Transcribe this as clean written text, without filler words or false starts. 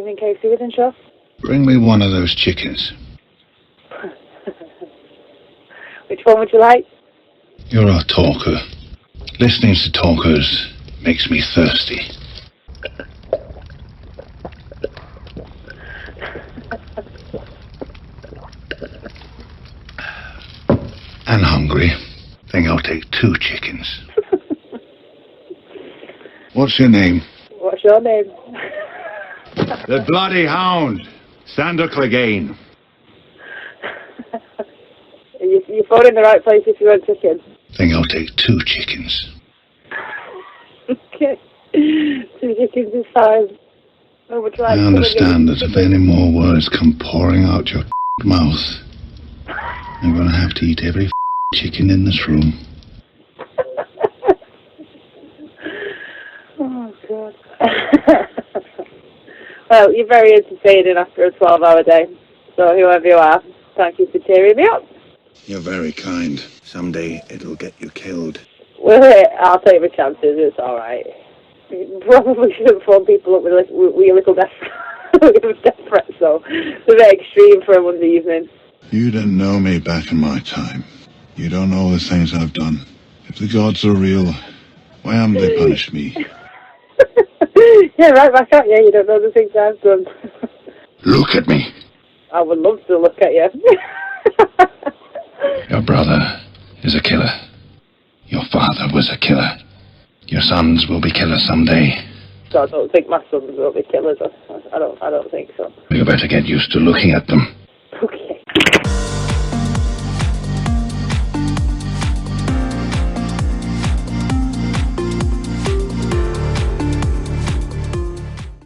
Anything KFC within shop? Bring me one of those chickens. Which one would you like? You're a talker. Listening to talkers makes me thirsty. And hungry. Think I'll take 2 chickens. What's your name? What's your name? The bloody Hound. Sander Clegane. You're phoning the right place if you want chicken. Think I'll take 2 chickens. Okay. 2 chickens is fine. What would you like? I understand that if any more words come pouring out your mouth, I'm gonna have to eat every chicken in this room. Oh, God. Well, you're very entertaining after a 12-hour day. So whoever you are, thank you for cheering me up. You're very kind. Someday it'll get you killed. Well, I'll take my chances. It's all right. You probably shouldn't phone people up with your little death threats, though. It's a bit extreme for a Monday evening. You didn't know me back in my time. You don't know the things I've done. If the gods are real, why haven't they punished me? Yeah, right back at you. You don't know the things I've done. Look at me. I would love to look at you. Your brother is a killer. Your father was a killer. Your sons will be killers someday. So I don't think my sons will be killers. I don't think so. You better get used to looking at them.